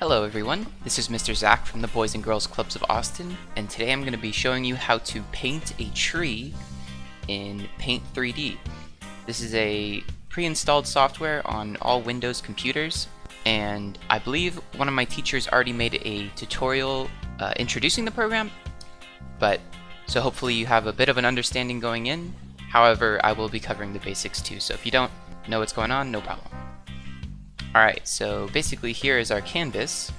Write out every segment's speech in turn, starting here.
Hello everyone, this is Mr. Zach from the Boys and Girls Clubs of Austin, and today I'm going to be showing you how to paint a tree in Paint 3D. This is a pre-installed software on all Windows computers, and I believe one of my teachers already made a tutorial introducing the program, so hopefully you have a bit of an understanding going in. However, I will be covering the basics too, so if you don't know what's going on, no problem. Alright, so basically here is our canvas,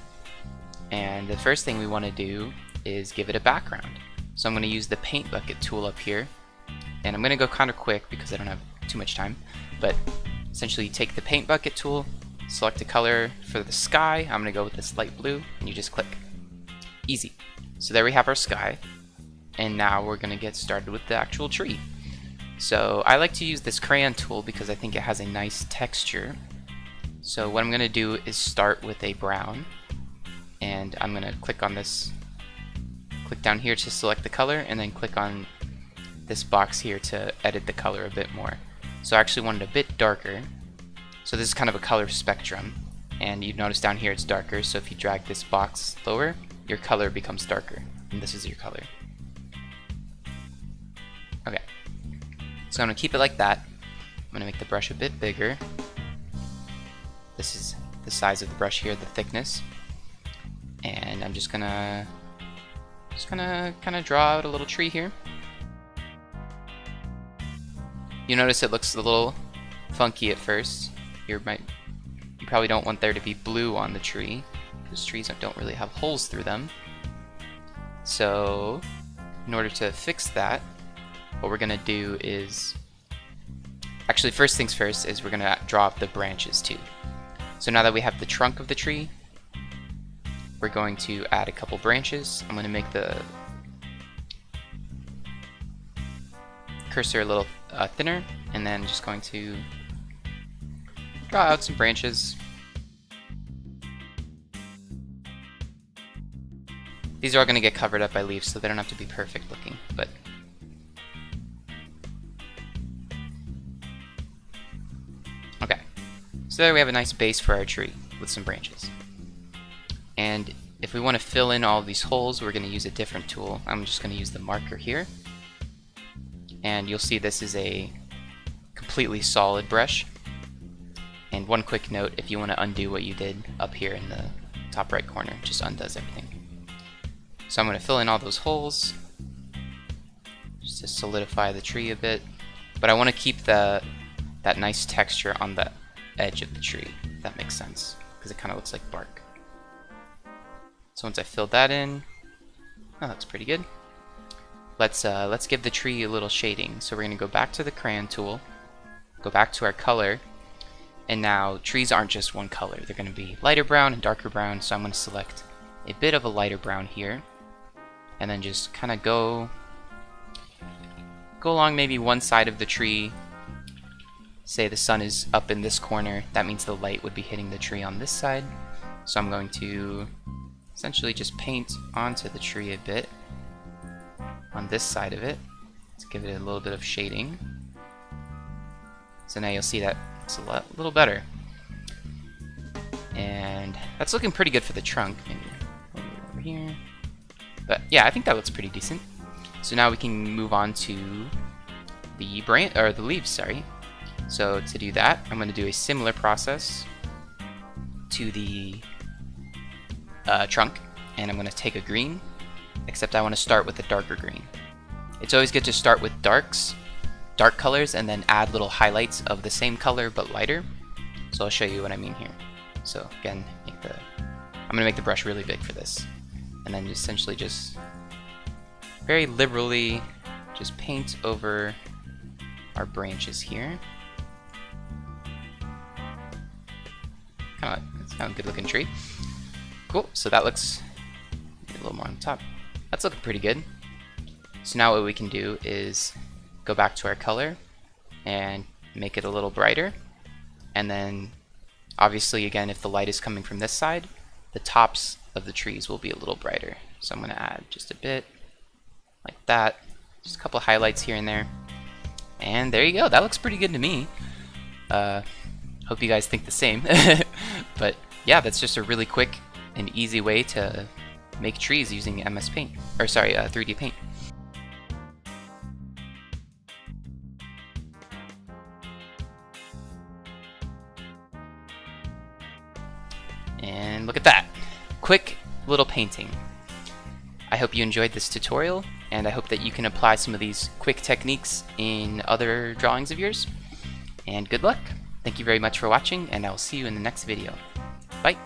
and the first thing we want to do is give it a background. So I'm going to use the paint bucket tool up here, and I'm going to go kind of quick because I don't have too much time, but essentially you take the paint bucket tool, select a color for the sky. I'm going to go with this light blue, and you just click. Easy. So there we have our sky, and now we're going to get started with the actual tree. So I like to use this crayon tool because I think it has a nice texture. So what I'm going to do is start with a brown, and I'm going to click on this, click down here to select the color, and then click on this box here to edit the color a bit more. So I actually wanted a bit darker. So this is kind of a color spectrum, and you notice down here it's darker, so if you drag this box lower, your color becomes darker, and this is your color. Okay, so I'm going to keep it like that. I'm going to make the brush a bit bigger. This is the size of the brush here, the thickness, and I'm just gonna kind of draw out a little tree here. You notice it looks a little funky at first. You probably don't want there to be blue on the tree because trees don't really have holes through them. So in order to fix that, what we're gonna do is actually, first things first is we're gonna draw up the branches too. So now that we have the trunk of the tree, we're going to add a couple branches. I'm going to make the cursor a little thinner, and then just going to draw out some branches. These are all going to get covered up by leaves, so they don't have to be perfect looking, but so there we have a nice base for our tree with some branches. And if we want to fill in all these holes, we're going to use a different tool. I'm just going to use the marker here. And you'll see this is a completely solid brush. And one quick note, if you want to undo what you did up here in the top right corner, it just undoes everything. So I'm going to fill in all those holes just to solidify the tree a bit. But I want to keep that nice texture on the edge of the tree, if that makes sense, because it kind of looks like bark. So once I filled that in, that looks pretty good. Let's give the tree a little shading. So we're going to go back to the crayon tool, go back to our color, and now trees aren't just one color. They're going to be lighter brown and darker brown, so I'm going to select a bit of a lighter brown here, and then just kind of go along maybe one side of the tree. Say the sun is up in this corner, that means the light would be hitting the tree on this side. So I'm going to essentially just paint onto the tree a bit on this side of it to give it a little bit of shading. So now you'll see that it's a little better. And that's looking pretty good for the trunk. Maybe over here. But yeah, I think that looks pretty decent. So now we can move on to the leaves, sorry. So to do that, I'm going to do a similar process to the trunk, and I'm going to take a green, except I want to start with a darker green. It's always good to start with dark colors and then add little highlights of the same color but lighter. So I'll show you what I mean here. So again, I'm going to make the brush really big for this, and then essentially just very liberally just paint over our branches here. It's kind of a good looking tree. Cool, so that looks a little more on top. That's looking pretty good. So now what we can do is go back to our color and make it a little brighter. And then obviously again, if the light is coming from this side, the tops of the trees will be a little brighter. So I'm going to add just a bit like that. Just a couple of highlights here and there. And there you go, that looks pretty good to me. Hope you guys think the same. But yeah, that's just a really quick an easy way to make trees using MS Paint, or sorry, 3D Paint. And look at that! Quick little painting. I hope you enjoyed this tutorial, and I hope that you can apply some of these quick techniques in other drawings of yours. And good luck! Thank you very much for watching, and I will see you in the next video. Bye!